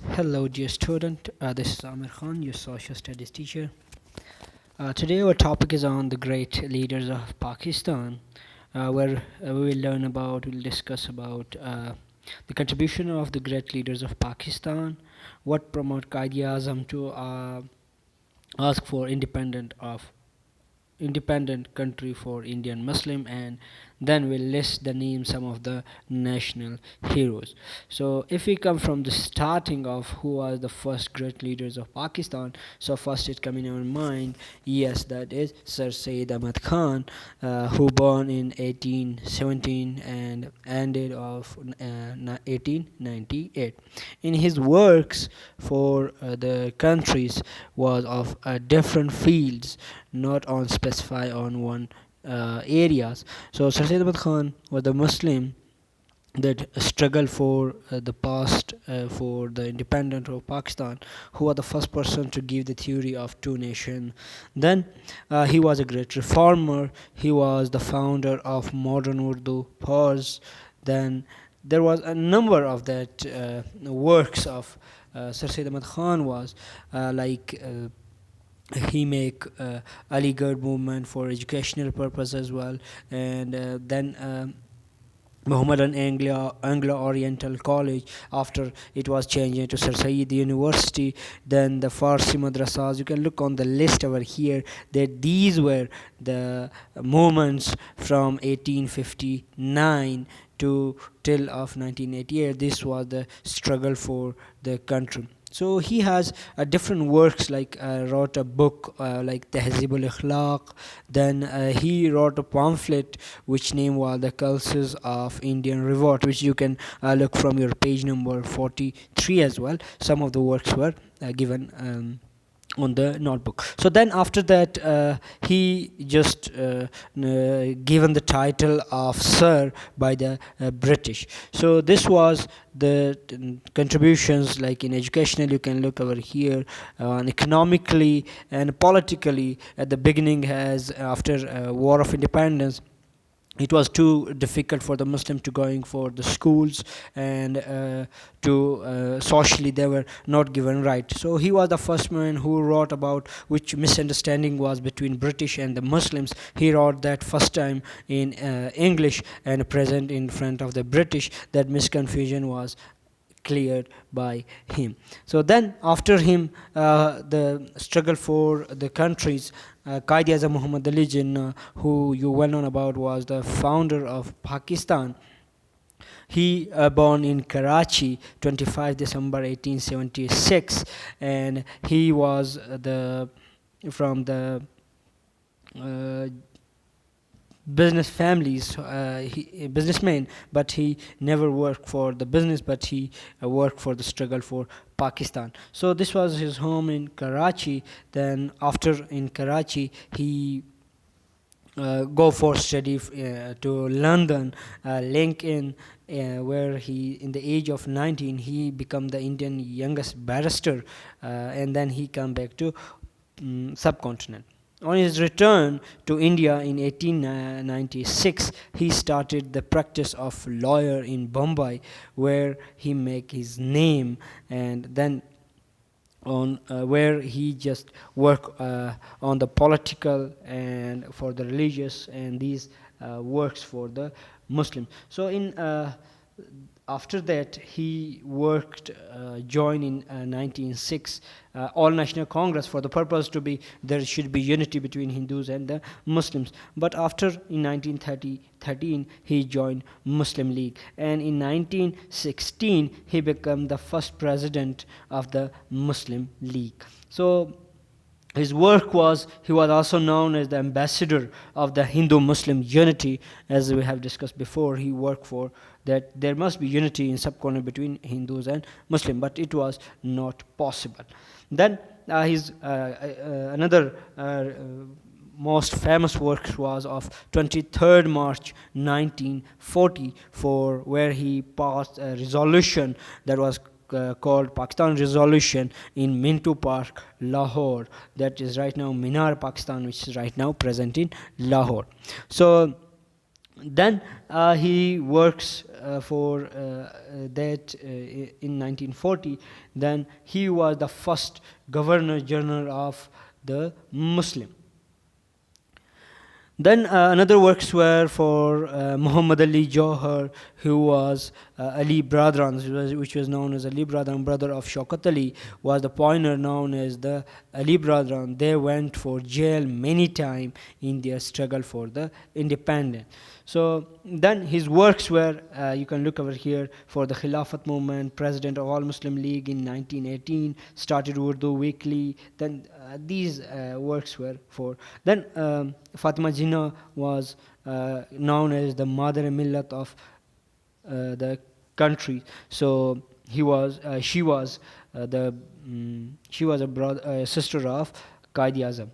Hello, dear student. This is Amir Khan, your social studies teacher. Today, our topic is on the great leaders of Pakistan, where we'll discuss about the contribution of the great leaders of Pakistan, what promote Quaid azam to ask for independent country for Indian Muslim, and then we'll list the names some of the national heroes. So if we come from the starting of who are the first great leaders of Pakistan, so first it come in our mind, yes, that is Sir Syed Ahmad Khan, who born in 1817 and ended of 1898. In his works for the countries was of different fields, not on specify on one areas. So Sir Syed Ahmad Khan was the Muslim that struggled for the past for the independence of Pakistan, who was the first person to give the theory of two nation. Then he was a great reformer. He was the founder of modern Urdu prose. Then there was a number of that works of Sir Syed Ahmad Khan was like he make Aligarh movement for educational purpose as well, and then Mohammedan Anglo Oriental College after it was changed into Sir Said University. Then the Farsi madrasas, you can look on the list over here that these were the movements from 1859 to till of 1988. This was the struggle for the country. So he has different works, like wrote a book like Tehzib al-Ikhlaq. Then he wrote a pamphlet which name was The Cultures of Indian Revolt, which you can look from your page number 43 as well. Some of the works were given on the notebook. So then after that he just given the title of Sir by the British. So this was the contributions, like in educational you can look over here, and economically and politically at the beginning, as after war of independence it was too difficult for the Muslim to going for the schools, and to socially they were not given right. So he was the first man who wrote about which misunderstanding was between British and the Muslims. He wrote that first time in English and present in front of the British. That misconfusion was cleared by him. So then after him, the struggle for the countries, Qaid Azam Muhammad Ali Jinnah, who you well known about, was the founder of Pakistan. He born in Karachi 25 December 1876, and he was the from the uh, business families, businessman, but he never worked for the business, but he worked for the struggle for Pakistan. So this was his home in Karachi. Then after in Karachi he go for study to London, Lincoln, where he in the age of 19 he become the Indian youngest barrister, and then he come back to subcontinent. On his return to India in 1896, he started the practice of lawyer in Bombay, where he make his name, and then on where he just work on the political and for the religious, and these works for the Muslim. So in after that he worked joined in 1906 all national congress, for the purpose to be there should be unity between Hindus and the Muslims. But after in 1913 he joined Muslim League, and in 1916 he became the first president of the Muslim League. So his work was, he was also known as the ambassador of the Hindu-Muslim unity. As we have discussed before, he worked for that there must be unity in subcontinent between Hindus and Muslim, but it was not possible. Then his another most famous work was of 23rd March 1940, for where he passed a resolution that was called Pakistan Resolution in Minto Park, Lahore. That is right now Minar, Pakistan, which is right now present in Lahore. So then he works for that in 1940, then he was the first Governor General of the Muslim. Then another works were for Muhammad Ali Johar, who was Ali Bradran, which was known as Ali Bradran, brother of Shaukat Ali, was the pioneer known as the Ali Bradran. They went for jail many times in their struggle for the independence. So then his works were, you can look over here, for the Khilafat movement, president of All Muslim League in 1918, started Urdu Weekly. Then these works were for. Then Fatima Jinnah was known as the mother and millat of the country. So she was a sister of Quaid Azam.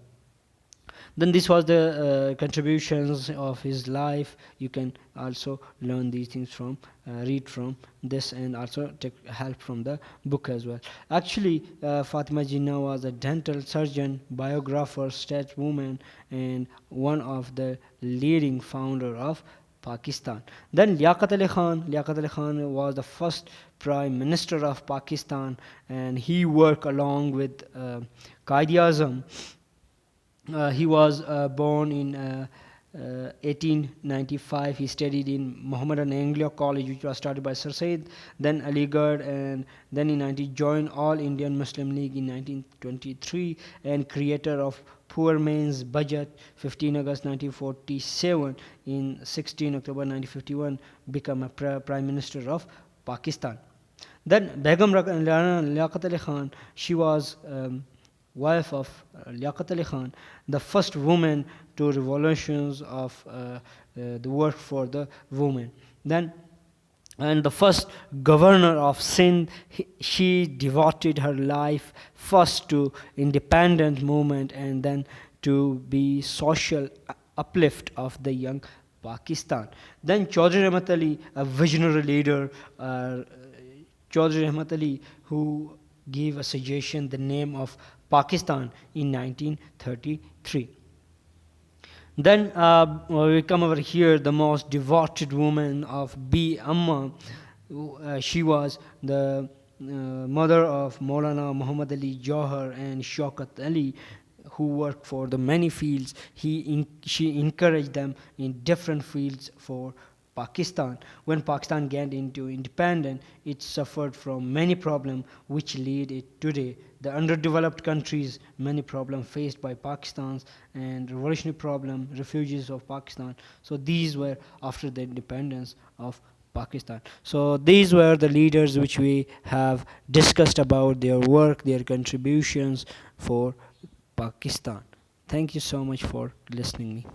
Then this was the contributions of his life. You can also learn these things from, read from this, and also take help from the book as well. Actually, Fatima Jinnah was a dental surgeon, biographer, stateswoman, and one of the leading founder of Pakistan. Then Liaquat Ali Khan was the first Prime Minister of Pakistan, and he worked along with Quaid Azam. He was born in 1895. He studied in Mohammedan Anglo College, which was started by Sir Said, then Aligarh, and then in 19 joined All Indian Muslim League in 1923, and creator of Poor Man's Budget, 15 August 1947. In 16 October 1951, become a Prime Minister of Pakistan. Then Begum Liaquat Ali Khan, she was wife of Liaquat Ali Khan, the first woman to revolutions of the work for the women. Then, and the first governor of Sindh, she devoted her life first to independent movement and then to be social uplift of the young Pakistan. Then Chaudhry Rahmat Ali, a visionary leader, Chaudhry Rahmat Ali, who gave a suggestion the name of Pakistan in 1933. Then we come over here, the most devoted woman of B. Amma. She was the mother of Maulana Muhammad Ali Johar and Shaukat Ali, who worked for the many fields. She encouraged them in different fields for Pakistan. When Pakistan gained into independence, it suffered from many problems which lead it today. The underdeveloped countries, many problems faced by Pakistans, and revolutionary problem, refugees of Pakistan. So these were after the independence of Pakistan. So these were the leaders which we have discussed about their work, their contributions for Pakistan. Thank you so much for listening me.